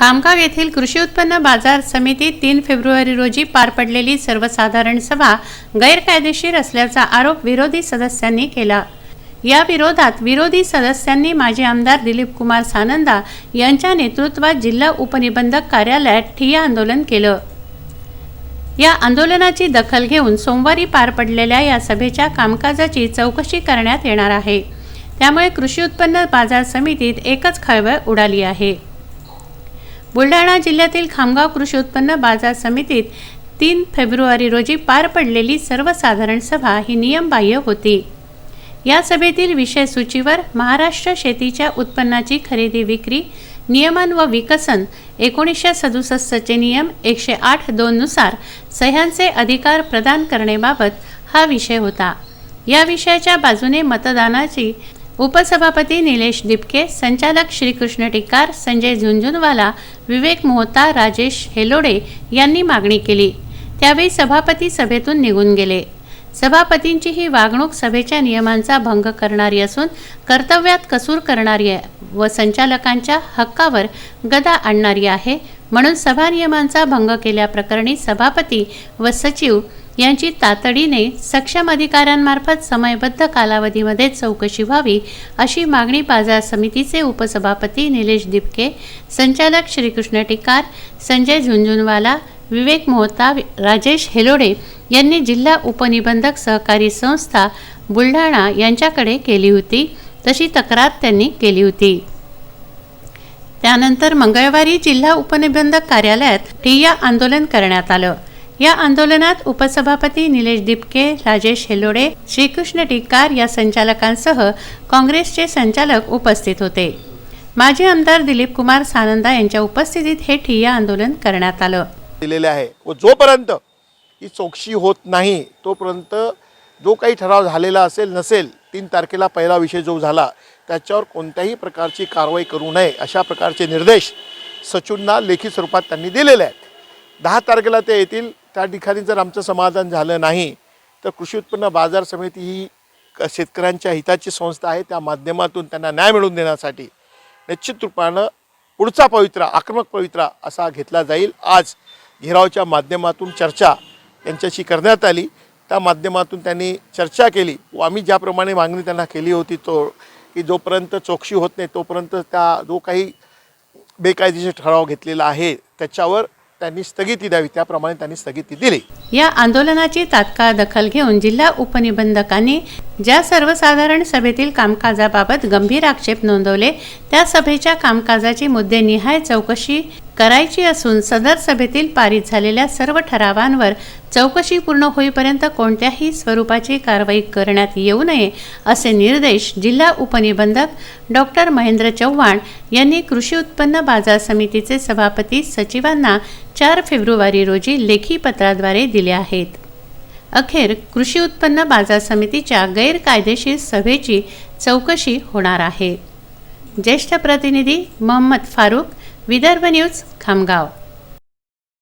खामगाव येथील कृषी उत्पन्न बाजार समितीत 3 फेब्रुवारी रोजी पार पडलेली सर्वसाधारण सभा गैरकायदेशीर असल्याचा आरोप विरोधी सदस्यांनी केला। या विरोधात विरोधी सदस्यांनी माजी आमदार दिलीप कुमार सानंदा यांच्या नेतृत्वात जिल्हा उपनिबंधक कार्यालयात ठिय्या आंदोलन केलं। या आंदोलनाची दखल घेऊन सोमवारी पार पडलेल्या या सभेच्या कामकाजाची चौकशी करण्यात येणार आहे। त्यामुळे कृषी उत्पन्न बाजार समितीत एकच खळबळ उडाली आहे। बुलढाणा जिल्ह्यातील खामगाव कृषी उत्पन्न बाजार समितीत 3 फेब्रुवारी रोजी पार पडलेली सर्वसाधारण सभा ही नियमबाह्य होती। या सभेतील विषय सूचीवर महाराष्ट्र शेतीच्या उत्पन्नाची खरेदी विक्री नियमन व विकसन 1967 चे नियम 108(2) नुसार सह्यांचे अधिकार प्रदान करण्याबाबत हा विषय होता। या विषयाच्या बाजूने मतदानाची उपसभापती निलेश दिपके, संचालक श्रीकृष्ण टिक्कार, संजय झुंझुनवाला, विवेक मोहता, राजेश हेलोडे यांनी मागणी केली। त्यावेळी सभापती सभेतून निघून गेले। सभापतींची ही वागणूक सभेच्या नियमांचा भंग करणारी असून कर्तव्यात कसूर करणारी व संचालकांच्या हक्कावर गदा आणणारी आहे। म्हणून सभा नियमांचा भंग केल्याप्रकरणी सभापती व सचिव यांची तातडीने सक्षम अधिकाऱ्यांमार्फत समयबद्ध कालावधीमध्ये चौकशी व्हावी अशी मागणी बाजार समितीचे उपसभापती निलेश दिपके, संचालक श्रीकृष्ण टिक्कार, संजय झुंझुनवाला, विवेक मोहता, राजेश हेलोडे यांनी जिल्हा उपनिबंधक सहकारी संस्था बुलढाणा यांच्याकडे केली होती। तशी तक्रार त्यांनी केली होती। त्यानंतर मंगळवारी जिल्हा उपनिबंधक कार्यालयात ठिय्या आंदोलन करण्यात आलं। या आंदोलनात उपसभापती निलेश दिपके, राजेश हेलोडे, श्रीकृष्ण टिक्कार या संचालकांसह काँग्रेसचे संचालक उपस्थित होते। माजी आमदार दिलीप कुमार सानंदा यांच्या उपस्थितीत हे ठिय्या आंदोलन करण्यात आलं। दिलेले आहे व जोपर्यंत ही चौकशी होत नाही तोपर्यंत जो काही ठराव झालेला असेल नसेल 3 तारखेला पहिला विषय जो झाला त्याच्यावर कोणत्याही प्रकारची कारवाई करू नये अशा प्रकारचे निर्देश सचिवांना लेखी स्वरूपात त्यांनी दिलेले आहेत। 10 तारखेला ते येतील। त्या ठिकाणी जर आमचं समाधान झालं नाही तर कृषी उत्पन्न बाजार समिती ही शेतकऱ्यांच्या हिताची संस्था आहे। त्या माध्यमातून त्यांना न्याय मिळवून देण्यासाठी निश्चित रूपानं पुढचा पवित्रा आक्रमक पवित्रा असा घेतला जाईल। आज घेरावच्या माध्यमातून चर्चा त्यांच्याशी करण्यात आली। त्या माध्यमातून त्यांनी चर्चा केली व आम्ही ज्याप्रमाणे मागणी त्यांना केली होती तो की जोपर्यंत चौकशी होत नाही तोपर्यंत त्या जो काही बेकायदेशीर ठराव घेतलेला आहे त्याच्यावर त्यांनी स्थगिती द्यावी, त्याप्रमाणे त्यांनी स्थगिती दिली। या आंदोलनाची तात्काळ दखल घेऊन जिल्हा उपनिबंधकांनी ज्या सर्वसाधारण सभेतील कामकाजाबाबत गंभीर आक्षेप नोंदवले त्या सभेच्या कामकाजाची मुद्देनिहाय चौकशी करायची असून सदर सभेतील पारित झालेल्या सर्व ठरावांवर चौकशी पूर्ण होईपर्यंत कोणत्याही स्वरूपाची कारवाई करण्यात येऊ नये असे निर्देश जिल्हा उपनिबंधक डॉक्टर महेंद्र चव्हाण यांनी कृषी उत्पन्न बाजार समितीचे सभापती सचिवांना 4 फेब्रुवारी रोजी लेखी पत्राद्वारे दिले आहेत। अखेर कृषी उत्पन्न बाजार समितीच्या गैरकायदेशीर सभेची चौकशी होणार आहे। ज्येष्ठ प्रतिनिधी मोहम्मद फारूक, विदर्भ न्यूज, खामगाव।